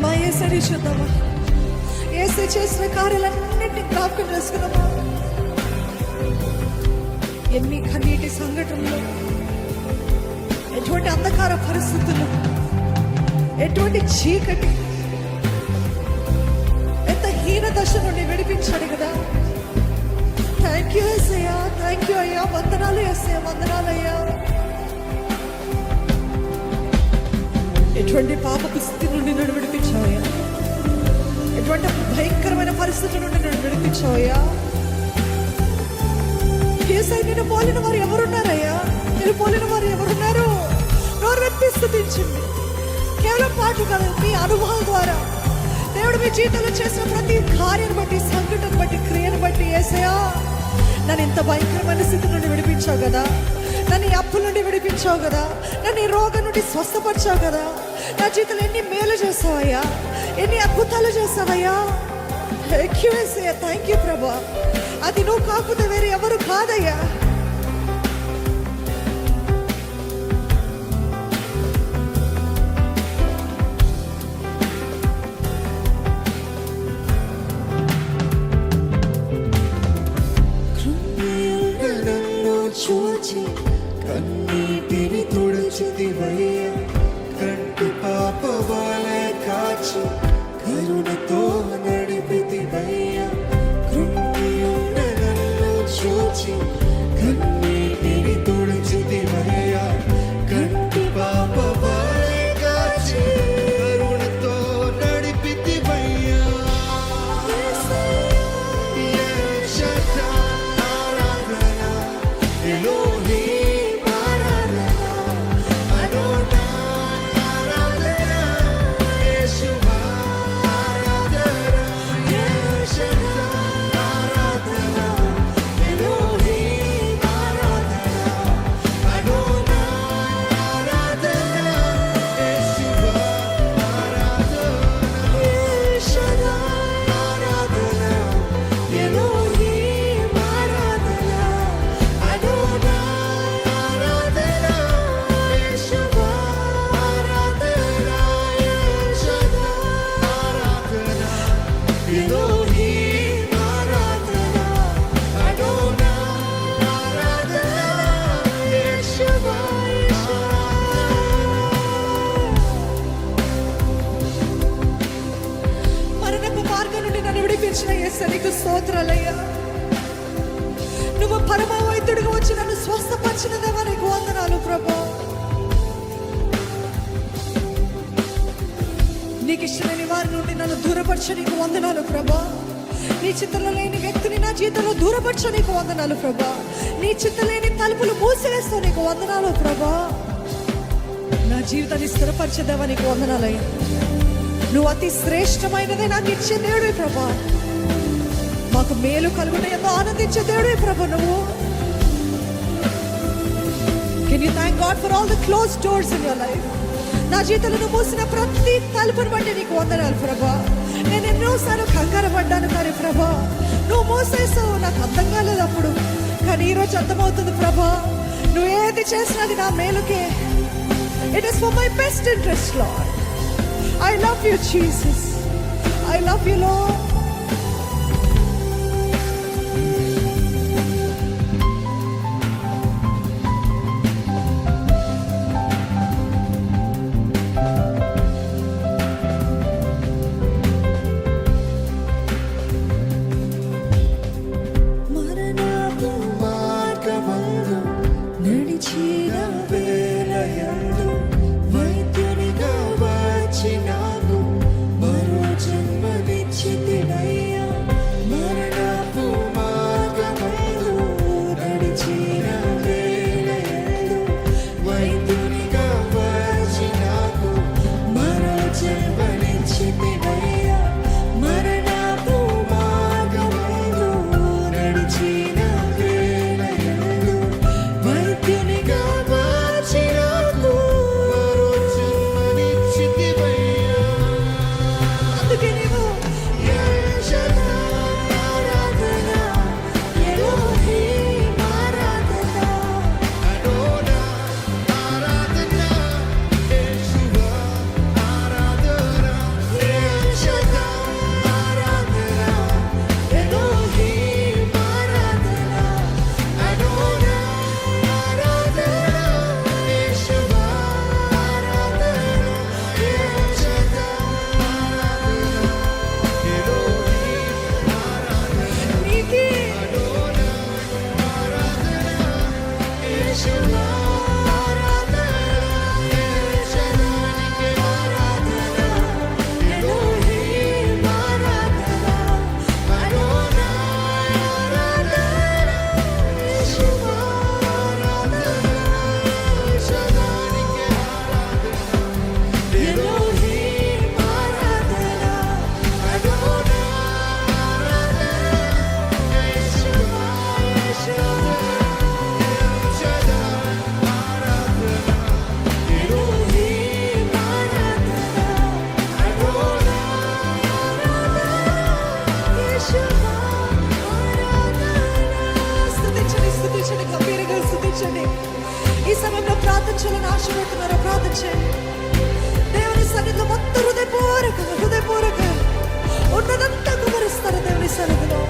చూద్దామా? యేసయ్యని చూద్దామా? యేసయ్య చేసిన కార్యాలన్నింటినీ జ్ఞాపకం చేసుకుందామా? ఎన్ని కన్నీటి సంఘటనలు, ఎటువంటి అంధకార పరిస్థితులు, ఎటువంటి చీకటి, ఎంత హీన దశ నుండి విడిపించాడు కదా. థ్యాంక్ యూ యేసయ్యా, థ్యాంక్ యూ అయ్యా. వందనాలు యేసయ్యా, వందనాలు అయ్యా. ఎటువంటి పాపపు స్థితి నుండి నన్ను విడిపించావయ్యా, ఎటువంటి భయంకరమైన పరిస్థితి నుండి నన్ను విడిపించావయ్యా. యేసయ్య, నిన్ను పోలిన వారు ఎవరున్నారయ్యా? నిన్ను పోలిన వారు ఎవరున్నారు? నోరెత్తి స్తుతించండి. కేవలం పాట కాదు, మీ అనుభవం ద్వారా దేవుడు మీ జీవితంలో చేసిన ప్రతి కార్యాన్ని బట్టి, సంఘటన బట్టి, క్రియను బట్టి, యేసయ్యా నన్ను ఇంత భయంకరమైన స్థితి నుండి విడిపించావు కదా, నన్ను ఈ అప్పుల నుండి విడిపించావు కదా, నన్ను ఈ రోగం నుండి స్వస్థపరిచావు కదా, నా జీవితంలో ఎన్ని మేలు చేస్తావయ్యా, ఎన్ని అద్భుతాలు చేస్తావయ్యా. థ్యాంక్ యూ యేసయ్యా, థ్యాంక్ యూ ప్రభా. అది నువ్వు కాకపోతే వేరే ఎవరు కాదయ్యా. చూచి కన్నీటిని తుడిచితివయ్యా, కంటి పాప వలె కాచి కరుణతో నడిపితివయ్యా. కృంగియున్న నన్ను చూచి కన్నీటిని తుడిచితివయ్యా, కంటి పాప వలె కాచి కరుణతో నడిపితివయ్యా. నీకు స్తోత్రాలయ్యా. నువ్వు పరమ వైద్యుడిగా వచ్చి నన్ను స్వస్థపరిచిన దేవా, నీకు వందనాలు ప్రభా. నీకు ఇష్టమైన వారి నుండి నన్ను దూరపరచ నీకు వందనాలు ప్రభా. నీ చిత్తంలో లేని వ్యక్తిని నా జీవితంలో దూరపరచ నీకు వందనాలు ప్రభా. నీ చిత్తం లేని తలుపులు మూసివేస్తా నీకు వందనాలు ప్రభా. నా జీవితాన్ని స్థిరపరిచేదేవా, నీకు వందనాలయ్యా. నువ్వు అతి శ్రేష్టమైనదే నాకు ఇచ్చే దేవుడే ప్రభా. మాకు మేలు కలుగున ఎంతో ఆనందించే దేవుడే ప్రభు నువ్వు. Can you thank God for all the close doors in your life? నా జీవితంలో నువ్వు మూసిన ప్రతి తలుపుని బట్టి నీకు వందనాలు ప్రభా. నేను ఎన్నోసార్లు కంగారు పడ్డాను, కానీ ప్రభా నువ్వు మూసేసావు. నాకు అర్థం కాలేదు అప్పుడు, కానీ ఈరోజు అర్థమవుతుంది ప్రభా. నువ్వు ఏది చేసినది నా మేలుకే. It is for my best interest Lord. I love you Jesus. I love you Lord. మరణపు మార్గమందు నడిచిన వేళయందు వైద్యునిగా నాకు మరో జన్మనిచ్చితివయ్యా. మరణపు మార్గమందు నడిచిన వేళయందు వైద్యునిగా వచ్చి నాకు మరో జన్మనిచ్చితివయ్యా. మరణపు మార్గమందు నడిచిన వేళయందు వైద్యునిగా వచ్చి నాకు మరో జన్మనిచ్చితివయ్యా. అందుకే నీవు ఆరాధన ఎలోహీం ఆరాధన ప్రార్థించండి. ఈ సమయంలో ప్రార్థించాలని ఆశపడుతున్నారో ప్రార్థించండి. దేవుని సన్నిధిలో మొత్తం హృదయపూర్వకంగా ఉన్నదంతా కుమరిస్తారు దేవుని సన్నిధిలో.